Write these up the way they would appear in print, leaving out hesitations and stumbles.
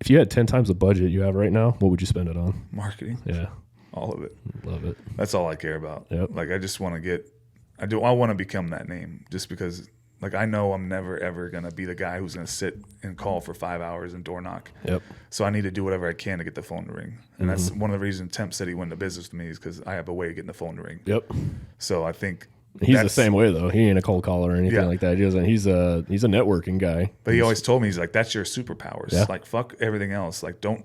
If you had 10 times the budget you have right now, what would you spend it on? Marketing. Yeah. All of it. Love it. That's all I care about. Yep. Like, I just want to I want to become that name just because, like, I know I'm never, ever going to be the guy who's going to sit and call for 5 hours and door knock. Yep. So I need to do whatever I can to get the phone to ring. And that's one of the reasons Temp said he went into business with me is because I have a way of getting the phone to ring. Yep. So I think he's the same way though. He ain't a cold caller or anything like that. He's a networking guy. But he always told me, he's like, that's your superpowers. Yeah. Like, fuck everything else. Like, don't.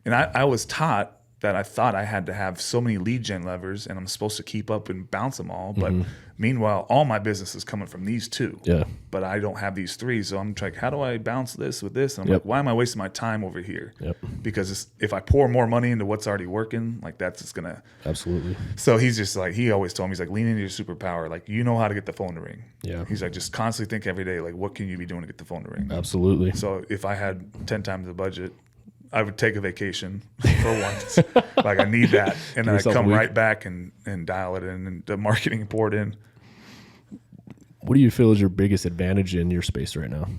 And I was taught that I thought I had to have so many lead gen levers and I'm supposed to keep up and bounce them all. But meanwhile, all my business is coming from these two. Yeah. But I don't have these three. So I'm like, how do I bounce this with this? And I'm like, why am I wasting my time over here? Yep. Because if I pour more money into what's already working, like that's just going to. Absolutely. So he's just like, he always told me, he's like, lean into your superpower. Like, you know how to get the phone to ring. Yeah. He's like, just constantly think every day, like, what can you be doing to get the phone to ring? Absolutely. So if I had 10 times the budget, I would take a vacation for once. Like, I need that. And then I come right back and dial it in and the marketing poured in. What do you feel is your biggest advantage in your space right now?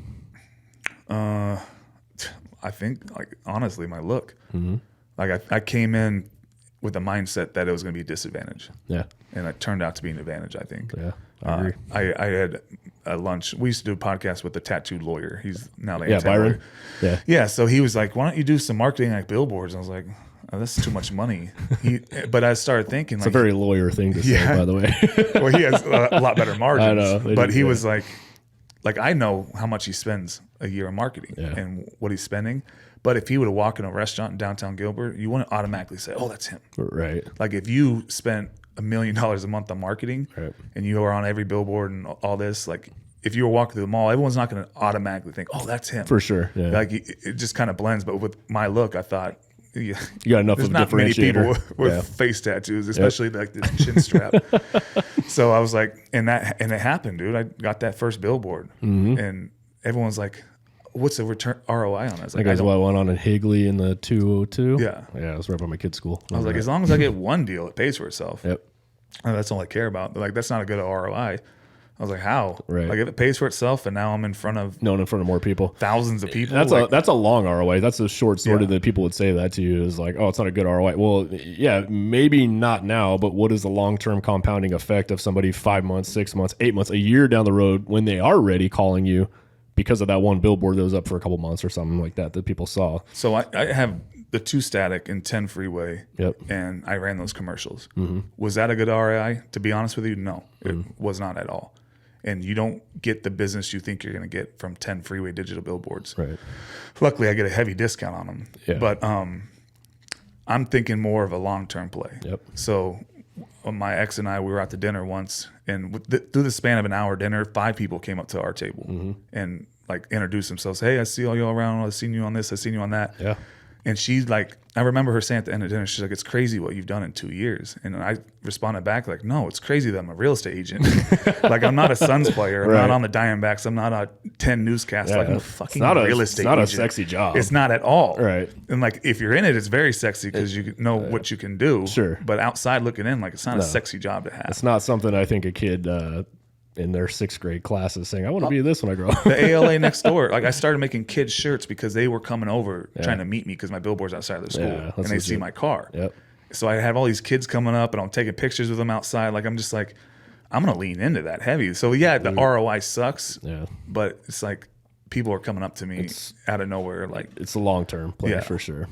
I think, like, honestly, my look. Like, I came in with the mindset that it was going to be a disadvantage. Yeah. And it turned out to be an advantage, I think. Yeah, I agree. I had a lunch. We used to do a podcast with the Tattooed Lawyer. He's now the Byron. Lawyer. Yeah. So he was like, why don't you do some marketing like billboards? And I was like, oh, that's too much money. But I started thinking, it's like, a very lawyer thing to say, by the way. Well, he has a lot better margins. I know. But he was like, I know how much he spends a year on marketing and what he's spending. But if he would have walked in a restaurant in downtown Gilbert, you wouldn't automatically say, oh, that's him. Right. Like, if you spent $1 million a month on marketing and you are on every billboard and all this, like, if you were walking through the mall, everyone's not going to automatically think, oh, that's him. For sure. Yeah. Like, it just kind of blends. But with my look, I thought, you got enough of a differentiator. Many people with face tattoos, especially like this chin strap. So I was like, and it happened, dude. I got that first billboard, and everyone's like, "What's the return ROI on it?" I was like, I went on in Higley in the 202. Yeah, it was right by my kid's school. I was like, as long as I get one deal, it pays for itself. Yep, and that's all I care about. But like, that's not a good ROI. I was like, how? Right. Like, if it pays for itself, and now I'm in front of more people, thousands of people. That's a long ROI. That's a short story that people would say that to you is like, oh, it's not a good ROI. Well, yeah, maybe not now, but what is the long-term compounding effect of somebody 5 months, 6 months, 8 months, a year down the road when they are ready calling you because of that one billboard that was up for a couple months or something like that people saw? So I have the 2 static and 10 freeway, yep, and I ran those commercials. Was that a good ROI? To be honest with you, no, it was not at all. And you don't get the business you think you're going to get from 10 freeway digital billboards. Right. Luckily, I get a heavy discount on them. Yeah. But I'm thinking more of a long-term play. Yep. So my ex and I, we were out to dinner once, and through the span of an hour dinner, 5 people came up to our table and like introduced themselves. Hey, I see all y'all around. I've seen you on this. I've seen you on that. Yeah. And she's like, I remember her saying at the end of dinner, she's like, it's crazy what you've done in 2 years. And I responded back like, no, it's crazy that I'm a real estate agent. Like, I'm not a Suns player. I'm not on the Diamondbacks. I'm not a 10 newscast. Like, I'm a fucking real estate agent. It's not a sexy job. It's not at all. Right. And like, if you're in it, it's very sexy because you know what you can do. Sure. But outside looking in, like, it's not a sexy job to have. It's not something I think a kid in their 6th grade class is saying, I want to be this when I grow up. The ALA next door, like, I started making kids shirts because they were coming over trying to meet me because my billboard's outside of the school and they see my car. Yep. So I have all these kids coming up and I'm taking pictures with them outside. Like, I'm just like, I'm going to lean into that heavy. So yeah, the ROI sucks, but it's like people are coming up to me out of nowhere. Like, it's a long-term play for sure.